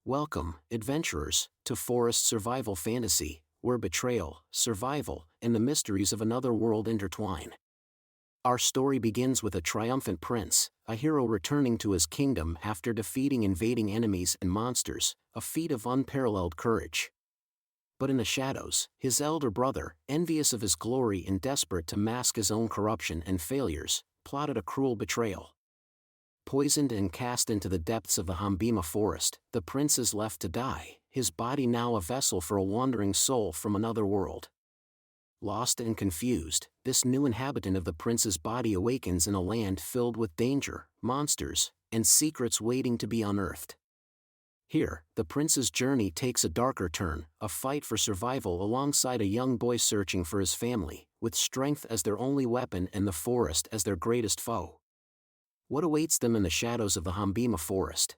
Welcome, adventurers, to Forest Survival Fantasy, where betrayal, survival, and the mysteries of another world intertwine. Our story begins with a triumphant prince, a hero returning to his kingdom after defeating invading enemies and monsters, a feat of unparalleled courage. But in the shadows, his elder brother, envious of his glory and desperate to mask his own corruption and failures, plotted a cruel betrayal. Poisoned and cast into the depths of the Hombema Forest, the prince is left to die, his body now a vessel for a wandering soul from another world. Lost and confused, this new inhabitant of the prince's body awakens in a land filled with danger, monsters, and secrets waiting to be unearthed. Here, the prince's journey takes a darker turn, a fight for survival alongside a young boy searching for his family, with strength as their only weapon and the forest as their greatest foe. What awaits them in the shadows of the Hombema Forest?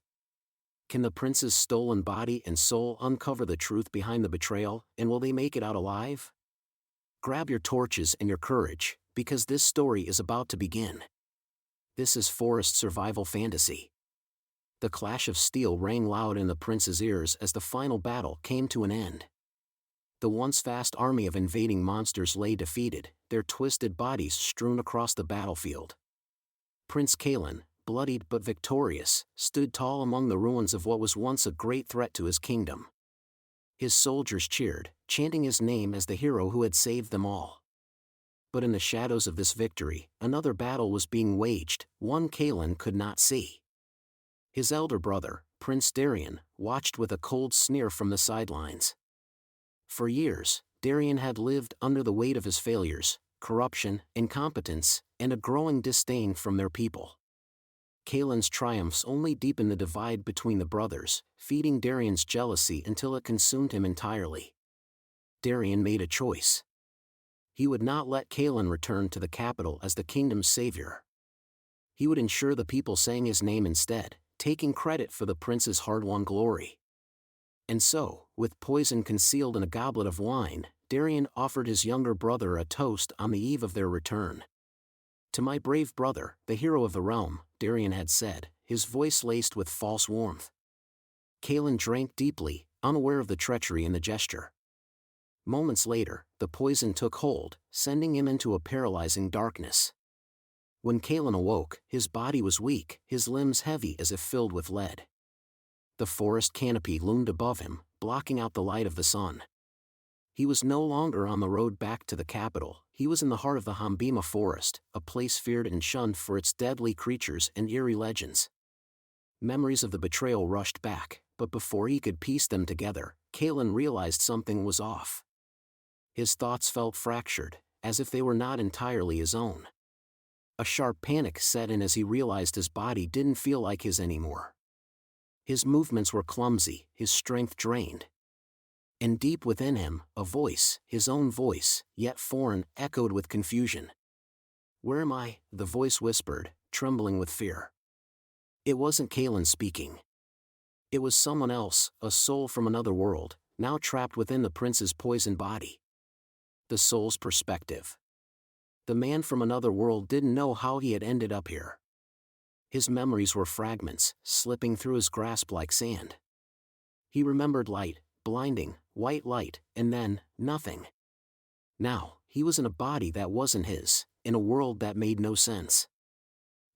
Can the prince's stolen body and soul uncover the truth behind the betrayal, and will they make it out alive? Grab your torches and your courage, because this story is about to begin. This is Forest Survival Fantasy. The clash of steel rang loud in the prince's ears as the final battle came to an end. The once vast army of invading monsters lay defeated, their twisted bodies strewn across the battlefield. Prince Kaelen, bloodied but victorious, stood tall among the ruins of what was once a great threat to his kingdom. His soldiers cheered, chanting his name as the hero who had saved them all. But in the shadows of this victory, another battle was being waged, one Kaelen could not see. His elder brother, Prince Darien, watched with a cold sneer from the sidelines. For years, Darien had lived under the weight of his failures, corruption, incompetence, and a growing disdain from their people. Kaelen's triumphs only deepened the divide between the brothers, feeding Darien's jealousy until it consumed him entirely. Darien made a choice. He would not let Kaelen return to the capital as the kingdom's savior. He would ensure the people sang his name instead, taking credit for the prince's hard-won glory. And so, with poison concealed in a goblet of wine, Darien offered his younger brother a toast on the eve of their return. "To my brave brother, the hero of the realm," Darien had said, his voice laced with false warmth. Kaelen drank deeply, unaware of the treachery in the gesture. Moments later, the poison took hold, sending him into a paralyzing darkness. When Kaelen awoke, his body was weak, his limbs heavy as if filled with lead. The forest canopy loomed above him, blocking out the light of the sun. He was no longer on the road back to the capital, he was in the heart of the Hombema Forest, a place feared and shunned for its deadly creatures and eerie legends. Memories of the betrayal rushed back, but before he could piece them together, Kaelen realized something was off. His thoughts felt fractured, as if they were not entirely his own. A sharp panic set in as he realized his body didn't feel like his anymore. His movements were clumsy, his strength drained. And deep within him, a voice, his own voice, yet foreign, echoed with confusion. "Where am I?" the voice whispered, trembling with fear. It wasn't Kaelen speaking. It was someone else, a soul from another world, now trapped within the prince's poisoned body. The soul's perspective. The man from another world didn't know how he had ended up here. His memories were fragments, slipping through his grasp like sand. He remembered light, blinding, white light, and then, nothing. Now, he was in a body that wasn't his, in a world that made no sense.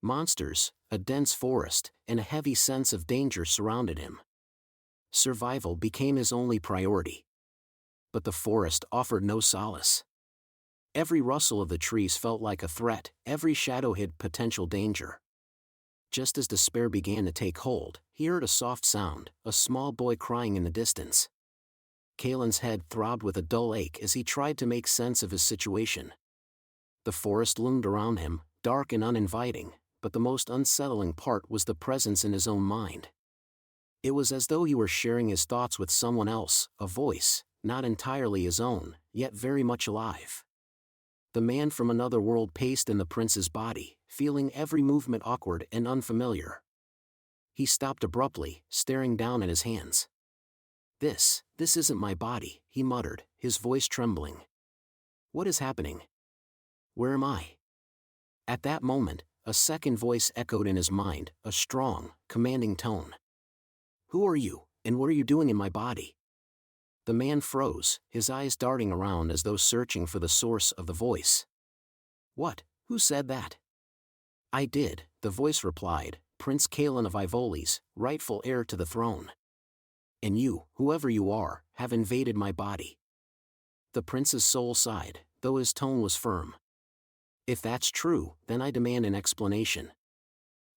Monsters, a dense forest, and a heavy sense of danger surrounded him. Survival became his only priority. But the forest offered no solace. Every rustle of the trees felt like a threat, every shadow hid potential danger. Just as despair began to take hold, he heard a soft sound, a small boy crying in the distance. Kaelen's head throbbed with a dull ache as he tried to make sense of his situation. The forest loomed around him, dark and uninviting, but the most unsettling part was the presence in his own mind. It was as though he were sharing his thoughts with someone else, a voice, not entirely his own, yet very much alive. The man from another world paced in the prince's body, feeling every movement awkward and unfamiliar. He stopped abruptly, staring down at his hands. This isn't my body," he muttered, his voice trembling. "What is happening? Where am I?" At that moment, a second voice echoed in his mind, a strong, commanding tone. "Who are you, And what are you doing in my body? The man froze, his eyes darting around as though searching for the source of the voice. What? Who said that? I did, the voice replied, Prince Kaelen of Ivoles, rightful heir to the throne. And you, whoever you are, have invaded my body. The prince's soul sighed, though his tone was firm. If that's true, then I demand an explanation.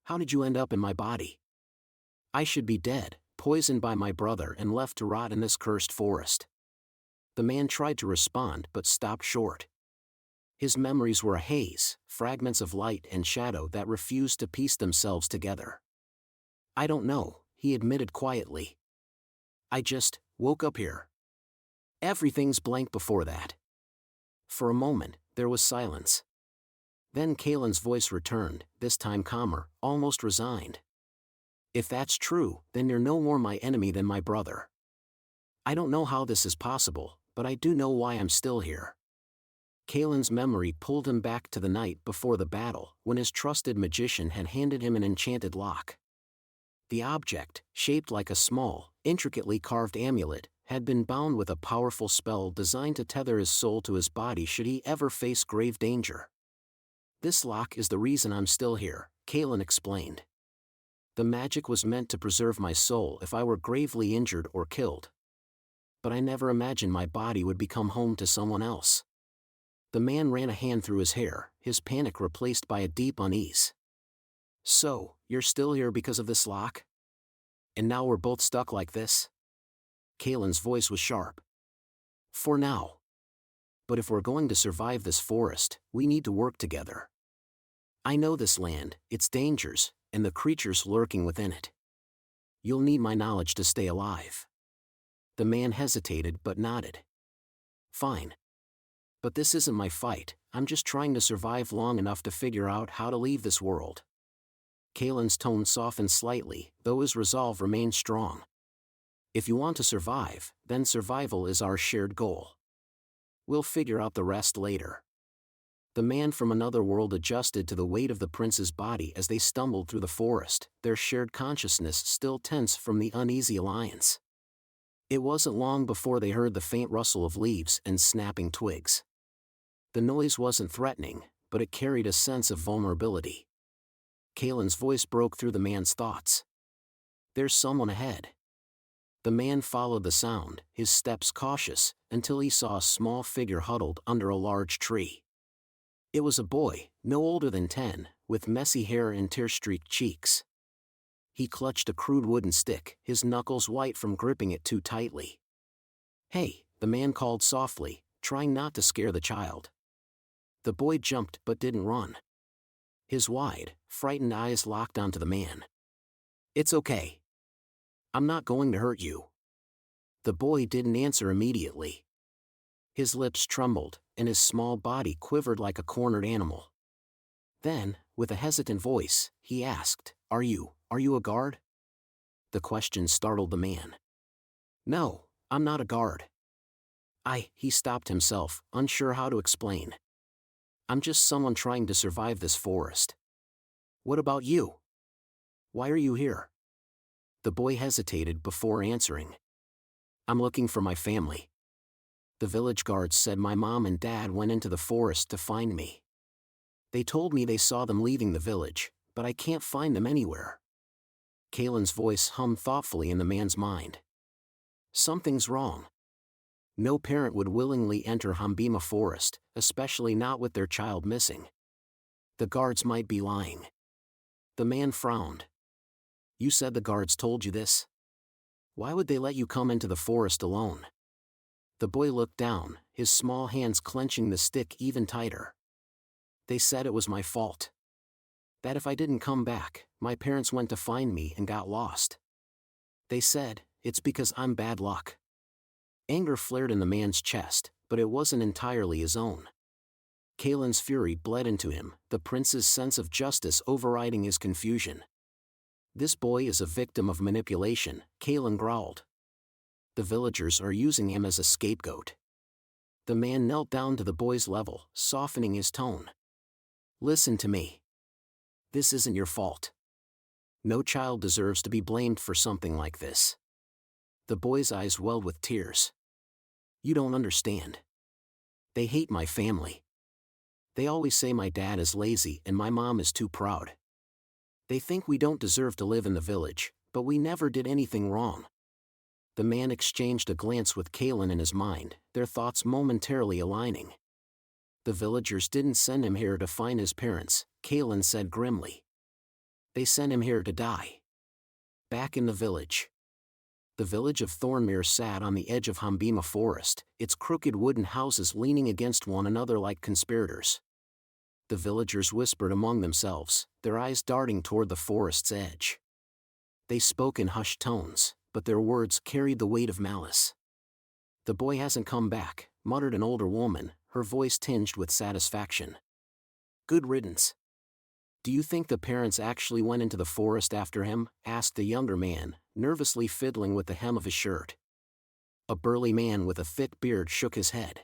How did you end up in my body? I should be dead, poisoned by my brother and left to rot in this cursed forest. The man tried to respond but stopped short. His memories were a haze, fragments of light and shadow that refused to piece themselves together. I don't know, he admitted quietly. I just woke up here. Everything's blank before that. For a moment, there was silence. Then Kaelen's voice returned, this time calmer, almost resigned. If that's true, then you're no more my enemy than my brother. I don't know how this is possible, but I do know why I'm still here. Kaelen's memory pulled him back to the night before the battle, when his trusted magician had handed him an enchanted lock. The object, shaped like a small, intricately carved amulet, had been bound with a powerful spell designed to tether his soul to his body should he ever face grave danger. This lock is the reason I'm still here, Kaelen explained. The magic was meant to preserve my soul if I were gravely injured or killed. But I never imagined my body would become home to someone else. The man ran a hand through his hair, his panic replaced by a deep unease. So, you're still here because of this lock? And now we're both stuck like this? Kaelen's voice was sharp. For now. But if we're going to survive this forest, we need to work together. I know this land, its dangers, and the creatures lurking within it. You'll need my knowledge to stay alive. The man hesitated but nodded. Fine. But this isn't my fight, I'm just trying to survive long enough to figure out how to leave this world. Kaelen's tone softened slightly, though his resolve remained strong. If you want to survive, then survival is our shared goal. We'll figure out the rest later. The man from another world adjusted to the weight of the prince's body as they stumbled through the forest, their shared consciousness still tense from the uneasy alliance. It wasn't long before they heard the faint rustle of leaves and snapping twigs. The noise wasn't threatening, but it carried a sense of vulnerability. Kaelen's voice broke through the man's thoughts. There's someone ahead. The man followed the sound, his steps cautious, until he saw a small figure huddled under a large tree. It was a boy, no older than 10, with messy hair and tear-streaked cheeks. He clutched a crude wooden stick, his knuckles white from gripping it too tightly. Hey, the man called softly, trying not to scare the child. The boy jumped but didn't run. His wide, frightened eyes locked onto the man. It's okay. I'm not going to hurt you. The boy didn't answer immediately. His lips trembled, and his small body quivered like a cornered animal. Then, with a hesitant voice, he asked, Are you a guard? The question startled the man. No, I'm not a guard. He stopped himself, unsure how to explain. I'm just someone trying to survive this forest. What about you? Why are you here? The boy hesitated before answering. I'm looking for my family. The village guards said my mom and dad went into the forest to find me. They told me they saw them leaving the village, but I can't find them anywhere. Kaelen's voice hummed thoughtfully in the man's mind. Something's wrong. No parent would willingly enter Hombema Forest, especially not with their child missing. The guards might be lying. The man frowned. You said the guards told you this? Why would they let you come into the forest alone? The boy looked down, his small hands clenching the stick even tighter. They said it was my fault. That if I didn't come back, my parents went to find me and got lost. They said, it's because I'm bad luck. Anger flared in the man's chest, but it wasn't entirely his own. Kaelen's fury bled into him, the prince's sense of justice overriding his confusion. This boy is a victim of manipulation, Kaelen growled. The villagers are using him as a scapegoat. The man knelt down to the boy's level, softening his tone. Listen to me. This isn't your fault. No child deserves to be blamed for something like this. The boy's eyes welled with tears. You don't understand. They hate my family. They always say my dad is lazy and my mom is too proud. They think we don't deserve to live in the village, but we never did anything wrong. The man exchanged a glance with Kaelen in his mind, their thoughts momentarily aligning. The villagers didn't send him here to find his parents, Kaelen said grimly. They sent him here to die. Back in the village. The village of Thornmere sat on the edge of Hombema Forest, its crooked wooden houses leaning against one another like conspirators. The villagers whispered among themselves, their eyes darting toward the forest's edge. They spoke in hushed tones, but their words carried the weight of malice. The boy hasn't come back, muttered an older woman, her voice tinged with satisfaction. Good riddance. Do you think the parents actually went into the forest after him? Asked the younger man, nervously fiddling with the hem of his shirt. A burly man with a thick beard shook his head.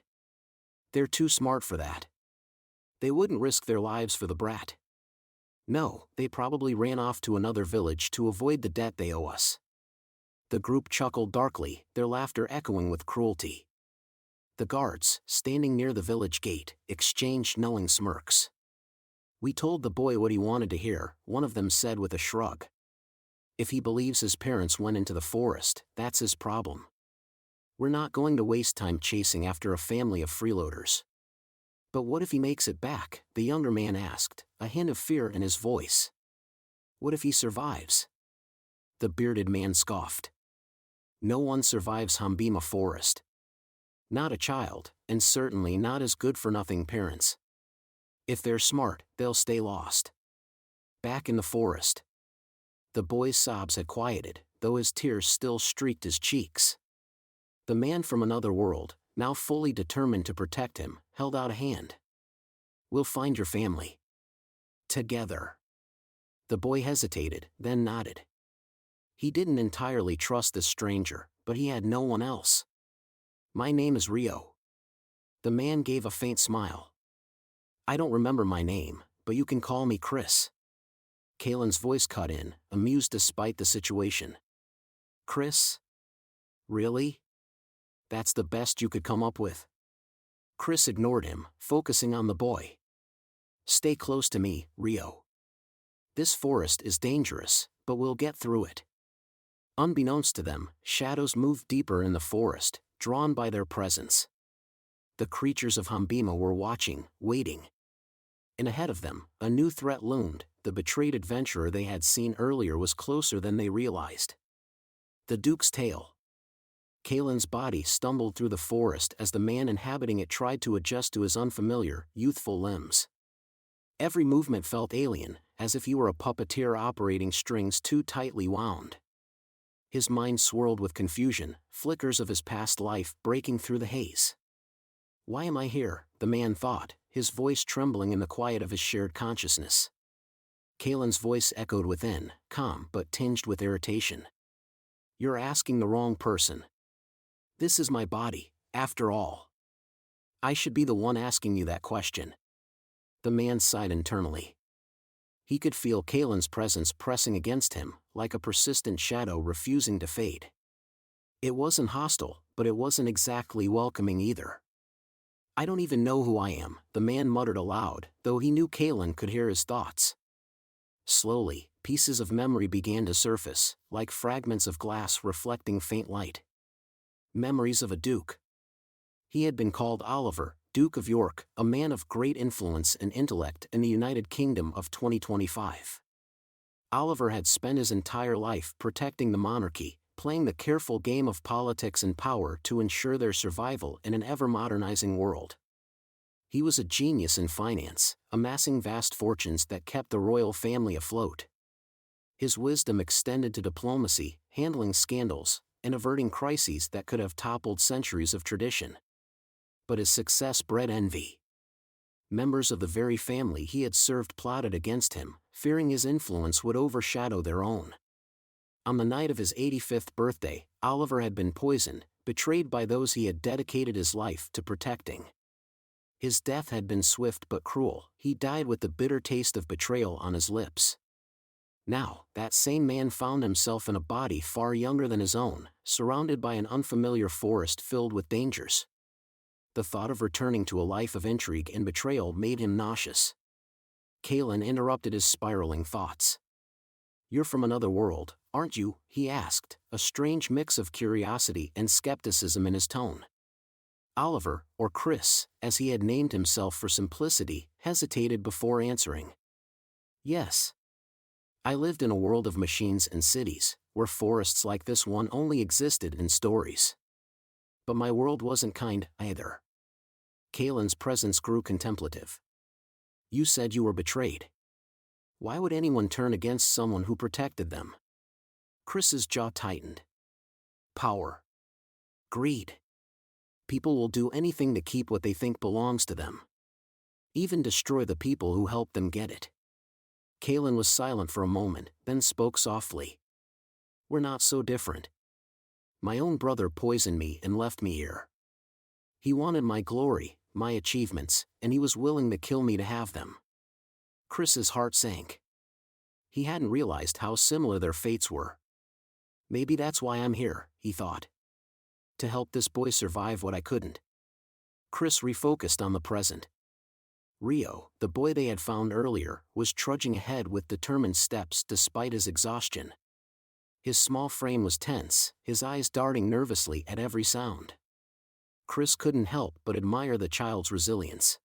They're too smart for that. They wouldn't risk their lives for the brat. No, they probably ran off to another village to avoid the debt they owe us. The group chuckled darkly, their laughter echoing with cruelty. The guards, standing near the village gate, exchanged knowing smirks. We told the boy what he wanted to hear, one of them said with a shrug. If he believes his parents went into the forest, that's his problem. We're not going to waste time chasing after a family of freeloaders. But what if he makes it back? The younger man asked, a hint of fear in his voice. What if he survives? The bearded man scoffed. No one survives Hombema Forest. Not a child, and certainly not his good-for-nothing parents. If they're smart, they'll stay lost. Back in the forest. The boy's sobs had quieted, though his tears still streaked his cheeks. The man from another world, now fully determined to protect him, held out a hand. We'll find your family. Together. The boy hesitated, then nodded. He didn't entirely trust this stranger, but he had no one else. My name is Rio. The man gave a faint smile. I don't remember my name, but you can call me Chris. Kaelen's voice cut in, amused despite the situation. Chris? Really? That's the best you could come up with? Chris ignored him, focusing on the boy. Stay close to me, Rio. This forest is dangerous, but we'll get through it. Unbeknownst to them, shadows moved deeper in the forest, drawn by their presence. The creatures of Hombema were watching, waiting. And ahead of them, a new threat loomed. The betrayed adventurer they had seen earlier was closer than they realized. The Duke's tale. Kaelen's body stumbled through the forest as the man inhabiting it tried to adjust to his unfamiliar, youthful limbs. Every movement felt alien, as if he were a puppeteer operating strings too tightly wound. His mind swirled with confusion, flickers of his past life breaking through the haze. Why am I here? The man thought, his voice trembling in the quiet of his shared consciousness. Kaelen's voice echoed within, calm but tinged with irritation. You're asking the wrong person. This is my body, after all. I should be the one asking you that question. The man sighed internally. He could feel Kaelen's presence pressing against him, like a persistent shadow refusing to fade. It wasn't hostile, but it wasn't exactly welcoming either. I don't even know who I am, the man muttered aloud, though he knew Kaelen could hear his thoughts. Slowly, pieces of memory began to surface, like fragments of glass reflecting faint light. Memories of a duke. He had been called Oliver, Duke of York, a man of great influence and intellect in the United Kingdom of 2025. Oliver had spent his entire life protecting the monarchy, playing the careful game of politics and power to ensure their survival in an ever-modernizing world. He was a genius in finance, amassing vast fortunes that kept the royal family afloat. His wisdom extended to diplomacy, handling scandals, and averting crises that could have toppled centuries of tradition. But his success bred envy. Members of the very family he had served plotted against him, fearing his influence would overshadow their own. On the night of his 85th birthday, Oliver had been poisoned, betrayed by those he had dedicated his life to protecting. His death had been swift but cruel. He died with the bitter taste of betrayal on his lips. Now, that same man found himself in a body far younger than his own, surrounded by an unfamiliar forest filled with dangers. The thought of returning to a life of intrigue and betrayal made him nauseous. Kaelen interrupted his spiraling thoughts. "You're from another world, aren't you?" he asked, a strange mix of curiosity and skepticism in his tone. Oliver, or Chris, as he had named himself for simplicity, hesitated before answering. "Yes. I lived in a world of machines and cities, where forests like this one only existed in stories. But my world wasn't kind, either." Kaelen's presence grew contemplative. "You said you were betrayed. Why would anyone turn against someone who protected them?" Chris's jaw tightened. "Power. Greed. People will do anything to keep what they think belongs to them. Even destroy the people who helped them get it." Kaelen was silent for a moment, then spoke softly. "We're not so different. My own brother poisoned me and left me here. He wanted my glory, my achievements, and he was willing to kill me to have them." Chris's heart sank. He hadn't realized how similar their fates were. "Maybe that's why I'm here," he thought. "To help this boy survive what I couldn't." Chris refocused on the present. Rio, the boy they had found earlier, was trudging ahead with determined steps despite his exhaustion. His small frame was tense, his eyes darting nervously at every sound. Chris couldn't help but admire the child's resilience.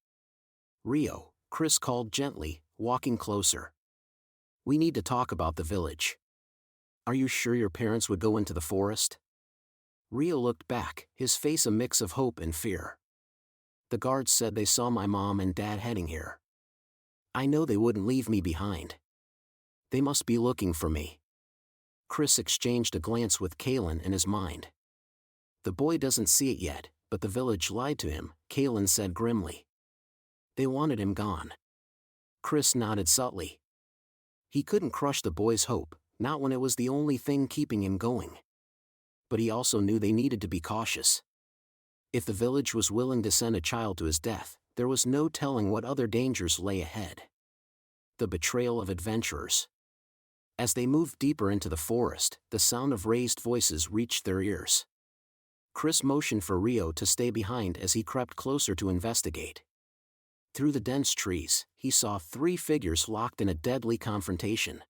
"Rio," Chris called gently, walking closer. "We need to talk about the village. Are you sure your parents would go into the forest?" Rio looked back, his face a mix of hope and fear. "The guards said they saw my mom and dad heading here. I know they wouldn't leave me behind. They must be looking for me." Chris exchanged a glance with Kaelen in his mind. "The boy doesn't see it yet, but the village lied to him," Kaelen said grimly. "They wanted him gone." Chris nodded subtly. He couldn't crush the boy's hope, not when it was the only thing keeping him going. But he also knew they needed to be cautious. If the village was willing to send a child to his death, there was no telling what other dangers lay ahead. The betrayal of adventurers. As they moved deeper into the forest, the sound of raised voices reached their ears. Chris motioned for Rio to stay behind as he crept closer to investigate. Through the dense trees, he saw 3 figures locked in a deadly confrontation.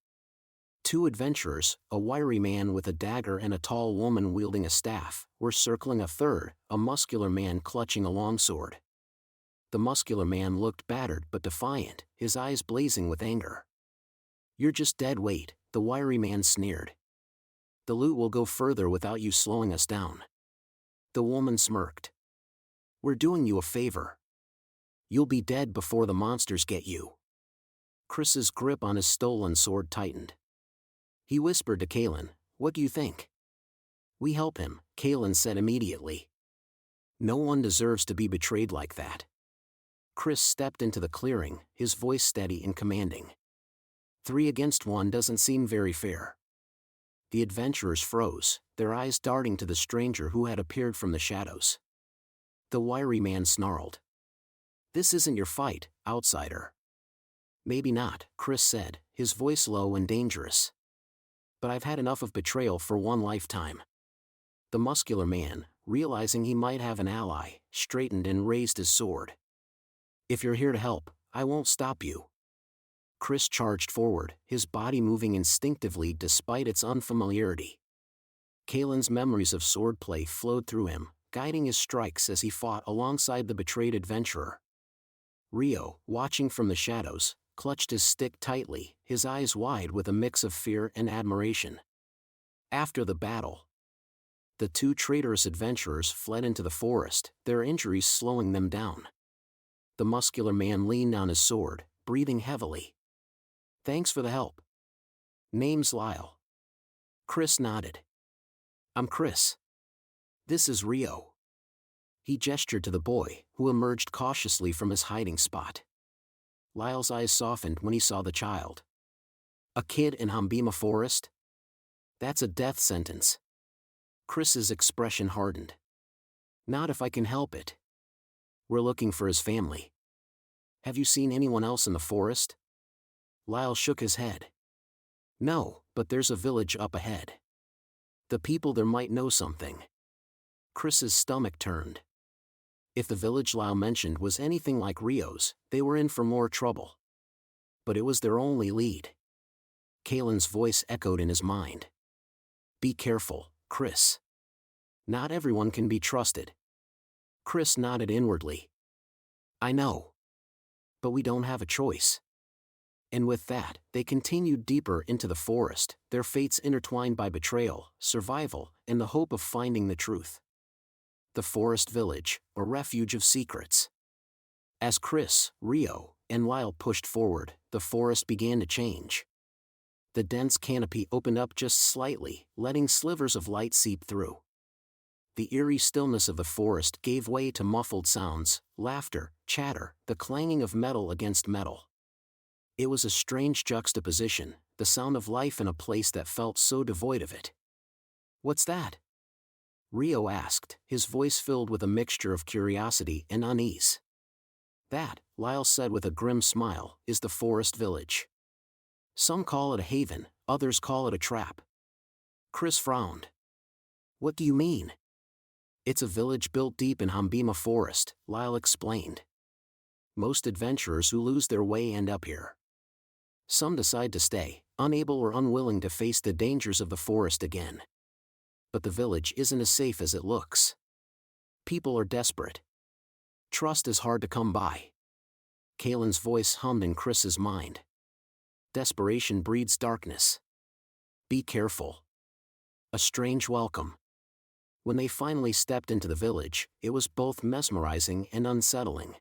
2 adventurers, a wiry man with a dagger and a tall woman wielding a staff, were circling a third, a muscular man clutching a longsword. The muscular man looked battered but defiant, his eyes blazing with anger. "You're just dead weight," the wiry man sneered. "The loot will go further without you slowing us down." The woman smirked. "We're doing you a favor. You'll be dead before the monsters get you." Chris's grip on his stolen sword tightened. He whispered to Kaelen, "What do you think?" "We help him," Kaelen said immediately. "No one deserves to be betrayed like that." Chris stepped into the clearing, his voice steady and commanding. 3 against 1 doesn't seem very fair." The adventurers froze, their eyes darting to the stranger who had appeared from the shadows. The wiry man snarled. "This isn't your fight, outsider." "Maybe not," Chris said, his voice low and dangerous. "But I've had enough of betrayal for one lifetime." The muscular man, realizing he might have an ally, straightened and raised his sword. "If you're here to help, I won't stop you." Chris charged forward, his body moving instinctively despite its unfamiliarity. Kaelen's memories of swordplay flowed through him, guiding his strikes as he fought alongside the betrayed adventurer. Rio, watching from the shadows, clutched his stick tightly, his eyes wide with a mix of fear and admiration. After the battle, the 2 traitorous adventurers fled into the forest, their injuries slowing them down. The muscular man leaned on his sword, breathing heavily. "Thanks for the help." "Name's Lyle." Chris nodded. "I'm Chris. This is Rio." He gestured to the boy, who emerged cautiously from his hiding spot. Lyle's eyes softened when he saw the child. "A kid in Hombema Forest? That's a death sentence." Chris's expression hardened. "Not if I can help it. We're looking for his family." "Have you seen anyone else in the forest?" Lyle shook his head. No, but there's a village up ahead. The people there might know something. Chris's stomach turned. If the village Lyle mentioned was anything like Rio's, they were in for more trouble. But it was their only lead. Kaelen's voice echoed in his mind. Be careful, Chris. Not everyone can be trusted. Chris nodded inwardly. I know. But we don't have a choice. And with that, they continued deeper into the forest, their fates intertwined by betrayal, survival, and the hope of finding the truth. The forest village, a refuge of secrets. As Chris, Rio, and Lyle pushed forward, the forest began to change. The dense canopy opened up just slightly, letting slivers of light seep through. The eerie stillness of the forest gave way to muffled sounds, laughter, chatter, the clanging of metal against metal. It was a strange juxtaposition, the sound of life in a place that felt so devoid of it. What's that? Rio asked, his voice filled with a mixture of curiosity and unease. That, Lyle said with a grim smile, is the forest village. Some call it a haven, others call it a trap. Chris frowned. What do you mean? It's a village built deep in Hombema Forest, Lyle explained. Most adventurers who lose their way end up here. Some decide to stay, unable or unwilling to face the dangers of the forest again. But the village isn't as safe as it looks. People are desperate. Trust is hard to come by. Kaelen's voice hummed in Chris's mind. Desperation breeds darkness. Be careful. A strange welcome. When they finally stepped into the village, it was both mesmerizing and unsettling.